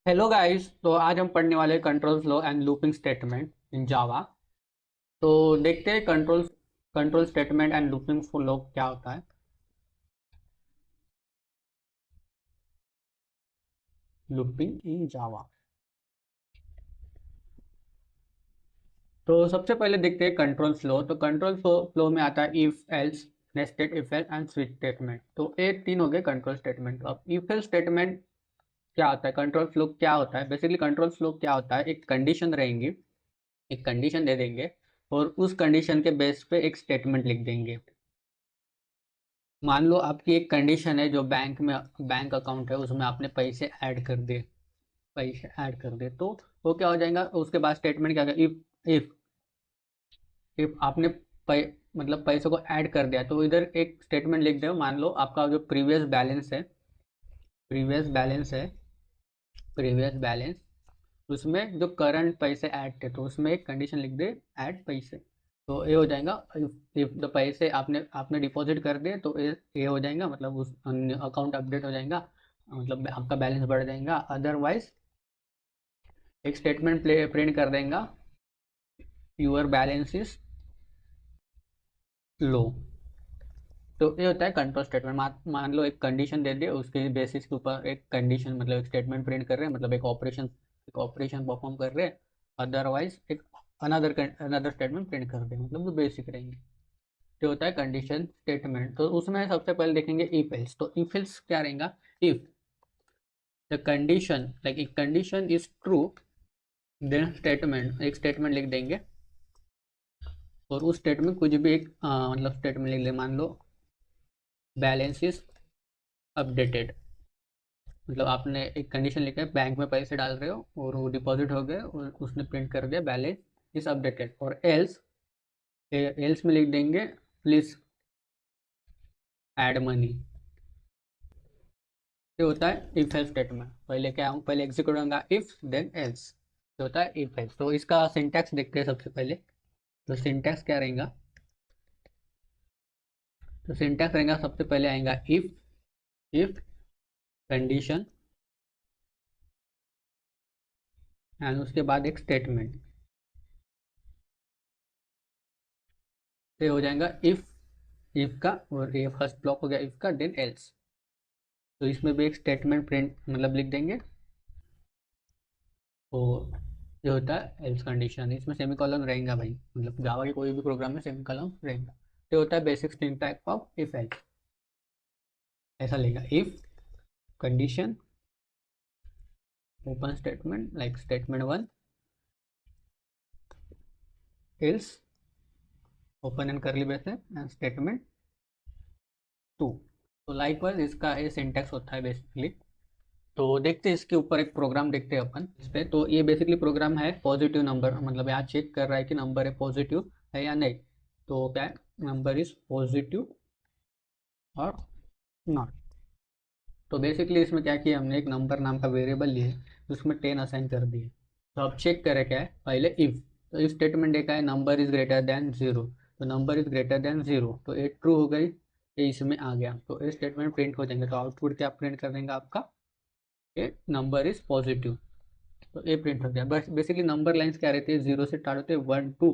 Hello guys. तो आज हम पढ़ने वाले control flow and looping statement in Java. तो देखते हैं control control statement and looping flow क्या होता है। Looping in Java. तो सबसे पहले देखते हैं कंट्रोल फ्लो। तो कंट्रोल फ्लो में आता है if else, nested if else and switch statement. तो ये तीन हो गए कंट्रोल स्टेटमेंट। अब इफ एल्स स्टेटमेंट क्या होता है, कंट्रोल फ्लो क्या होता है। बेसिकली कंट्रोल फ्लो क्या होता है, एक कंडीशन रहेंगी, एक कंडीशन दे देंगे और उस कंडीशन के बेस पे एक स्टेटमेंट लिख देंगे। मान लो आपकी एक कंडीशन है, जो बैंक अकाउंट है उसमें आपने पैसे ऐड कर दिए, पैसे ऐड कर दिए। तो वो क्या हो जाएगा, उसके बाद स्टेटमेंट क्या होगा, इफ इफ आपने पै, मतलब पैसे को ऐड कर दिया तो इधर एक स्टेटमेंट लिख दो। मान लो आपका जो प्रीवियस बैलेंस है, प्रीवियस बैलेंस, उसमें जो करंट पैसे ऐड थे तो उसमें एक कंडीशन लिख दे, ऐड पैसे। तो ये हो जाएगा, इफ द पैसे आपने आपने डिपॉजिट कर दिए तो ये हो जाएगा, मतलब उस अकाउंट अपडेट हो जाएगा, मतलब आपका बैलेंस बढ़ जाएगा। अदरवाइज एक स्टेटमेंट प्रिंट कर देगा, यूर बैलेंस इज लो। तो ये होता है कंट्रोल स्टेटमेंट। मान लो एक कंडीशन दे दिए, उसके बेसिस के ऊपर एक कंडीशन, मतलब एक स्टेटमेंट प्रिंट कर रहे हैं, मतलब एक ऑपरेशन परफॉर्म कर रहे हैं। अदरवाइज एक अनदर स्टेटमेंट प्रिंट कर दे, मतलब जो बेसिक रहेंगे। जो होता है कंडीशन स्टेटमेंट। तो उसमें सबसे पहले देखेंगे इफ एल्स। तो इफ एल्स क्या रहेगा, इफ द कंडीशन, लाइक एक condition is true, then statement, एक स्टेटमेंट लिख देंगे और उस स्टेटमेंट कुछ भी एक मतलब स्टेटमेंट लिख ले। मान लो बैलेंस इज अपडेटेड, मतलब आपने एक कंडीशन लिखा है, बैंक में पैसे डाल रहे हो और वो डिपॉजिट हो गए और उसने प्रिंट कर दिया बैलेंस इज अपडेटेड। और एल्स, एल्स में लिख देंगे प्लीज ऐड मनी। ये होता है इफ एल्स स्टेटमेंट। पहले क्या हूँ, पहले एग्जीक्यूट होगा इफ देन एल्स। ये होता है इफ एल्स। तो इसका सिंटैक्स देखते हैं सबसे पहले। तो सिंटैक्स क्या रहेगा, तो सिंटैक्स रहेगा, सबसे पहले आएगा इफ, इफ कंडीशन एंड उसके बाद एक स्टेटमेंट। तो हो जाएगा इफ का, और ये फर्स्ट ब्लॉक हो गया इफ का, देन एल्स। तो इसमें भी एक स्टेटमेंट प्रिंट मतलब लिख देंगे। तो ये होता है एल्स कंडीशन। इसमें सेमीकोलन रहेगा भाई, मतलब जावा के कोई भी प्रोग्राम में सेमीकोलन रहेगा। तो होता है basic syntax of if else. ऐसा लेगा, if condition, open statement like statement one, else open and curly braces and statement two. तो लाइकवाइज इसका ये सिंटैक्स होता है बेसिकली। तो देखते हैं इसके ऊपर एक प्रोग्राम देखते हैं अपन इस पे। तो ये बेसिकली प्रोग्राम है पॉजिटिव नंबर, मतलब यहाँ चेक कर रहा है कि नंबर है पॉजिटिव है या नहीं। तो क्या है, नंबर इज पॉजिटिव और नॉट। तो बेसिकली इसमें क्या किया हमने, एक नंबर नाम का वेरिएबल लिए, उसमें 10 असाइन कर दिए। तो अब चेक करें क्या है, पहले इफ, तो इफ स्टेटमेंट देखा है number is greater than zero. तो number is greater than zero, तो ये ट्रू हो गई, ये इसमें आ गया। तो ये स्टेटमेंट प्रिंट हो जाएंगे। तो आउटपुट क्या प्रिंट कर देंगे आपका, ये नंबर इज पॉजिटिव। तो ए प्रिंट हो गया। बस बेसिकली नंबर लाइन्स क्या रहती है, जीरो से स्टार्ट होते हैं, 1 2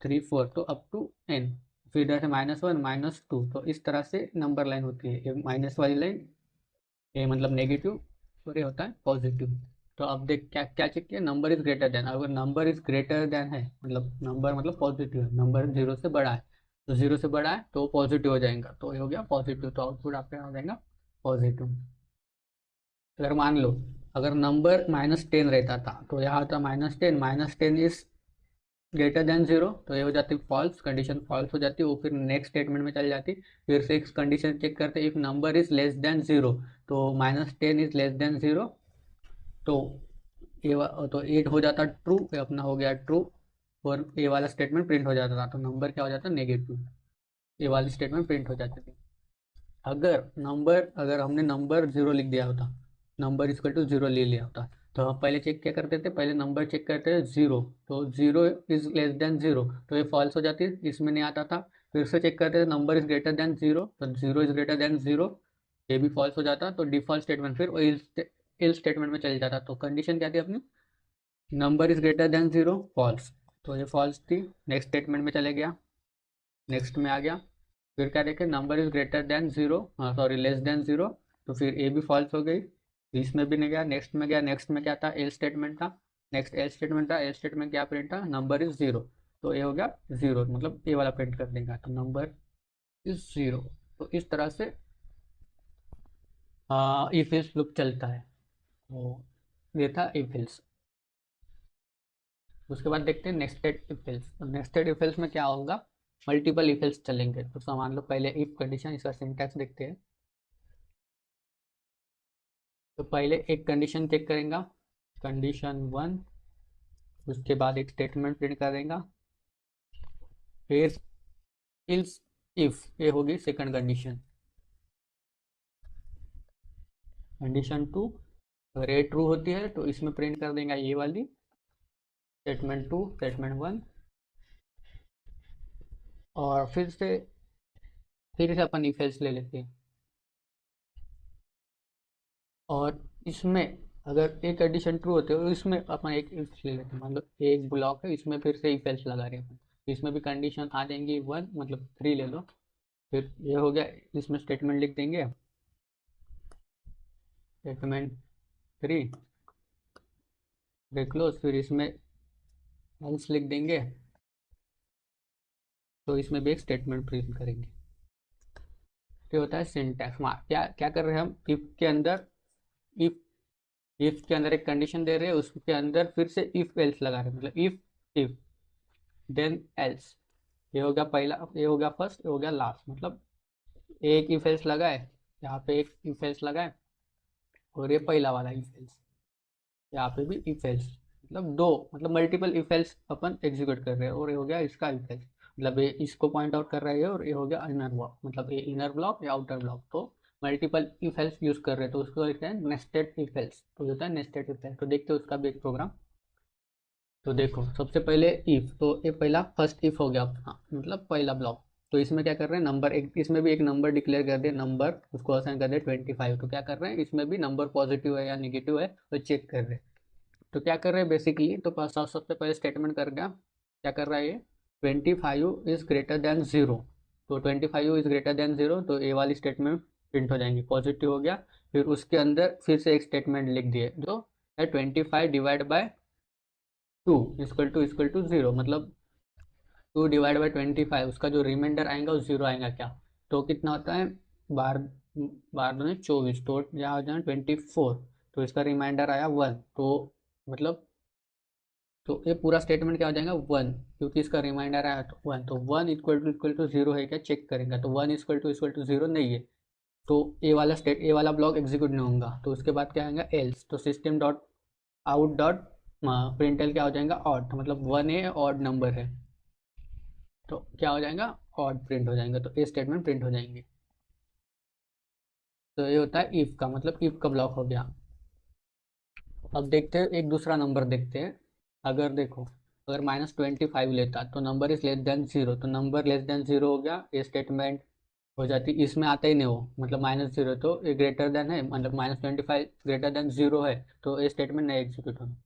3 4, तो अप टू एन। फिर इधर से -1 -2, तो इस तरह से नंबर लाइन होती है। ये माइनस वाली लाइन, ये मतलब नेगेटिव, और ये होता है पॉजिटिव। तो अब देख क्या क्या चेक किया, नंबर इज ग्रेटर देन। अगर नंबर इज ग्रेटर देन है, मतलब नंबर मतलब पॉजिटिव है, नंबर जीरो से बड़ा है, तो जीरो से बड़ा है तो पॉजिटिव हो जाएगा। तो ये हो गया पॉजिटिव, तो आउटपुट आपका हो जाएगा पॉजिटिव। अगर मान लो, अगर नंबर -10 रहता था तो यहाँ था -10, -10 इज ग्रेटर देन जीरो, तो ये हो जाती फॉल्स, कंडीशन फॉल्स हो जाती है। वो फिर नेक्स्ट स्टेटमेंट में चल जाती, फिर से एक कंडीशन चेक करते, if number is less than zero. तो -10 इज लेस देन जीरो, तो तो 8 हो जाता ट्रू, ये अपना हो गया ट्रू। और ये वाला स्टेटमेंट प्रिंट हो जाता था, तो नंबर क्या हो जाता नेगेटिव, ये वाली स्टेटमेंट प्रिंट हो जाती थी। अगर हमने नंबर जीरो लिख दिया होता, नंबर इक्वल टू जीरो ले लिया होता, तो हम पहले चेक क्या करते थे, पहले नंबर चेक करते थे जीरो। तो zero is less than zero, तो ये फॉल्स हो जाती, इसमें नहीं आता था। फिर से चेक करते थे, number is greater than zero, तो zero is greater than zero, ये भी फॉल्स हो जाता। तो डिफॉल्ट स्टेटमेंट फिर वही एल स्टेटमेंट में चले जाता। तो कंडीशन क्या थी अपनी, number is greater than zero, false, तो ये फॉल्स थी। नेक्स्ट स्टेटमेंट में चले गया, नेक्स्ट में आ गया, फिर क्या देखे, number is greater than zero, हाँ सॉरी लेस देन जीरो, तो फिर ए भी फॉल्स हो गई, इसमें भी नहीं गया, नेक्स्ट में गया, नेक्स्ट में क्या था, एल स्टेटमेंट था, नेक्स्ट एल स्टेटमेंट था, एल स्टेटमेंट क्या प्रिंट था, नंबर इज जीरो, तो ये हो गया जीरो, मतलब ए वाला प्रिंट कर देगा, तो नंबर इज जीरो। तो इस तरह से इफ एल्स लूप चलता है। तो ये था इफ एल्स। उसके बाद देखते हैं नेस्टेड इफ एल्स। तो नेस्टेड इफ एल्स में क्या होगा, मल्टीपल इफ एल्स चलेंगे। तो मान लो पहले इफ कंडीशन, इसका सिंटैक्स देखते हैं। तो पहले एक कंडीशन चेक करेगा, कंडीशन वन, उसके बाद एक स्टेटमेंट प्रिंट करेगा, फिर इल्स इफ, ये होगी सेकंड कंडीशन, कंडीशन टू, अगर ये ट्रू होती है तो इसमें प्रिंट कर देगा ये वाली स्टेटमेंट टू, स्टेटमेंट वन, और फिर से अपन इफ एल्स ले लेते हैं। और इसमें अगर एक कंडीशन ट्रू होते हो, इसमें अपन एक इफ ले लेते हैं, मान लो एक ब्लॉक है, इसमें फिर से इफ एल्स लगा रहे हैं अपन, इसमें भी कंडीशन आ जाएंगी वन, मतलब थ्री ले लो, फिर ये हो गया, इसमें स्टेटमेंट लिख देंगे, स्टेटमेंट थ्री, देख लो, फिर इसमें एल्स लिख देंगे, तो इसमें भी एक स्टेटमेंट प्रिंट करेंगे। ये होता है सिंटैक्स। क्या क्या कर रहे हैं हम, इफ इफ के अंदर एक कंडीशन दे रहे हैं, उसके अंदर फिर से इफ एल्स लगा रहे हैं, मतलब इफ देन एल्स। ये हो गया पहला, ये हो गया फर्स्ट, ये हो गया लास्ट, मतलब एक इफ एल्स लगाए, यहाँ पे एक इफ एल्स लगाए, और ये पहला वाला इफ एल्स, यहाँ पे भी इफ एल्स, मतलब दो, मतलब multiple if else upon execute कर रहे हैं, और ये हो गया इसका इफ एल्स, मतलब ये इसको पॉइंट आउट कर रहा है, और ये हो गया इनर ब्लॉक, मतलब ये इनर ब्लॉक या आउटर ब्लॉक। तो मल्टीपल इफ एल्स यूज कर रहे हैं, तो उसको लिखते हैं नेस्टेड इफ एल्स, तो होता है नेस्टेड इफ एल्स। तो देखते हैं उसका भी एक प्रोग्राम। तो देखो सबसे पहले इफ, तो ये पहला फर्स्ट इफ हो गया अपना, मतलब पहला ब्लॉक। तो इसमें क्या कर रहे हैं, नंबर एक, इसमें भी एक नंबर डिक्लेयर कर दे, नंबर उसको असाइन कर दे 25। तो क्या कर रहे हैं, इसमें भी नंबर पॉजिटिव है या निगेटिव है तो चेक कर रहे हैं। तो क्या कर रहे हैं बेसिकली, तो सबसे पहले स्टेटमेंट कर गया, क्या कर रहा है ये, 25 इज ग्रेटर देन जीरो, तो 25 इज ग्रेटर देन जीरो, तो ए वाली स्टेटमेंट प्रिंट हो जाएंगी, पॉजिटिव हो गया। फिर उसके अंदर फिर से एक स्टेटमेंट लिख दिए जो है 25 divide by two equal to zero, मतलब 2/25, उसका जो रिमाइंडर आएगा वो जीरो आएगा क्या, तो कितना होता है, बार बार दूनी 24, तो यहाँ हो जाए 24, तो इसका रिमाइंडर आया वन, तो मतलब तो ये पूरा स्टेटमेंट क्या हो जाएगा वन, क्योंकि इसका रिमाइंडर आया तो वन, तो वन इक्वल टू जीरो है क्या, चेक करेंगे, तो वन इक्वल टू जीरो नहीं है, तो ए वाला ब्लॉक एग्जीक्यूट नहीं होगा। तो उसके बाद क्या आएगा एल्स, तो सिस्टम डॉट आउट डॉट प्रिंटल क्या हो जाएगा ऑड, मतलब वन है ऑड नंबर है, तो क्या हो जाएगा, ऑड प्रिंट हो जाएगा, तो ये स्टेटमेंट प्रिंट हो जाएंगे। तो ये होता है इफ का, मतलब इफ का ब्लॉक हो गया। अब देखते हैं एक दूसरा नंबर देखते हैं। अगर देखो, अगर -25 लेता तो number is less than zero, तो नंबर लेस देन जीरो हो गया, ये स्टेटमेंट हो जाती, इसमें आता ही नहीं हो, मतलब -0, तो ये ग्रेटर देन है, मतलब -25 ग्रेटर देन जीरो है, तो ये स्टेटमेंट नहीं एग्जीक्यूट होना।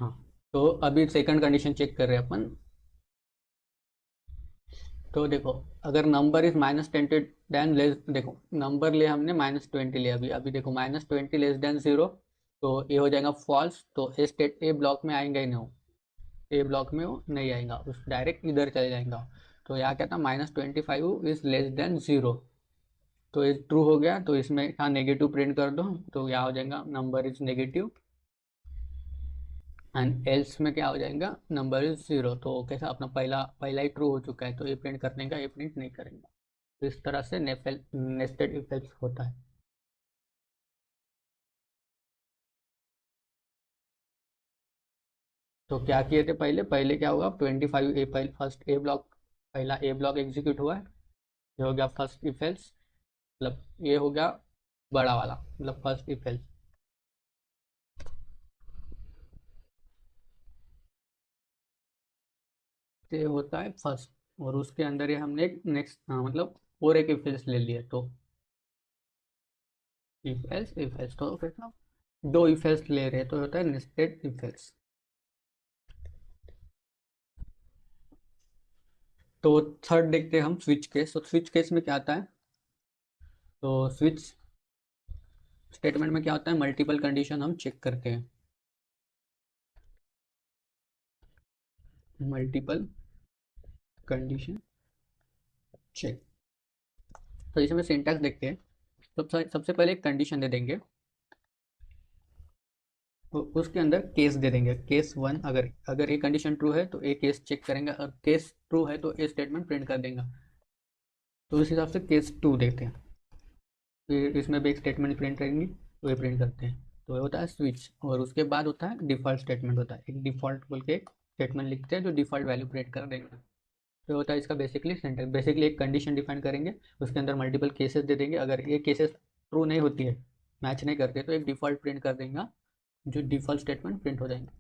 हाँ, तो अभी सेकंड कंडीशन चेक कर रहे हैं अपन। तो देखो, अगर नंबर इज -20 देन लेस, देखो नंबर लिया हमने -20 लिया, अभी अभी देखो -20 लेस देन जीरो, तो ये हो जाएगा फॉल्स, तो ए ब्लॉक में आएंगे ही नहीं हो, ए ब्लॉक में वो नहीं आएगा, उस डायरेक्ट इधर चले जाएगा। तो यहाँ क्या था, -25 इज लेस देन जीरो, तो ये ट्रू हो गया, तो इसमें यहाँ नेगेटिव प्रिंट कर दो, तो यहाँ हो जाएगा number is negative, and else में क्या हो जाएगा, नंबर इज जीरो, तो कैसा अपना पहला पहला ही ट्रू हो चुका है, तो ये प्रिंट करने का, ये प्रिंट नहीं करेंगे। तो इस तरह से नेस्टेड इफेक्ट होता है। तो क्या किए थे पहले, पहले क्या होगा, 25 ए, पहले फर्स्ट ए ब्लॉक, पहला ए ब्लॉक एग्जीक्यूट हुआ है, ये हो गया फर्स्ट इफेल्स, मतलब ये हो गया बड़ा वाला, मतलब फर्स्ट इफेल्स, ये होता है फर्स्ट, और उसके अंदर ये हमने एक नेक्स्ट, हाँ मतलब और एक इफ एल्स ले लिए तो इफ एल्स तो फिर ना दो इफ एल्स ले रहे तो होता है नेस्टेड इफ एल्स। तो थर्ड देखते हैं हम स्विच केस। तो स्विच केस में क्या आता है, तो स्विच स्टेटमेंट में क्या होता है, मल्टीपल कंडीशन हम चेक करते हैं, मल्टीपल कंडीशन चेक। तो इसमें सिंटैक्स देखते हैं। तो सबसे पहले एक कंडीशन दे देंगे, तो उसके अंदर केस दे देंगे, केस वन, अगर अगर ए कंडीशन ट्रू है तो ए केस चेक करेंगे, और केस ट्रू है तो ए स्टेटमेंट प्रिंट कर देगा। तो उस हिसाब से केस टू देखते हैं, फिर इसमें भी एक स्टेटमेंट प्रिंट करेंगे तो ये प्रिंट करते हैं। तो ये होता है स्विच, और उसके बाद होता है डिफ़ॉल्ट स्टेटमेंट, होता है एक डिफ़ॉल्ट बोल के एक स्टेटमेंट लिखते हैं जो डिफ़ॉल्ट वैल्यू प्रिंट कर देंगे। तो होता है इसका बेसिकली सिंटैक्स, बेसिकली एक कंडीशन डिफाइन करेंगे, उसके अंदर मल्टीपल केसेस दे देंगे, अगर ये केसेस ट्रू नहीं होती है, मैच नहीं करते, तो एक डिफ़ॉल्ट प्रिंट कर देंगे, जो डिफ़ॉल्ट स्टेटमेंट प्रिंट हो जाएंगे।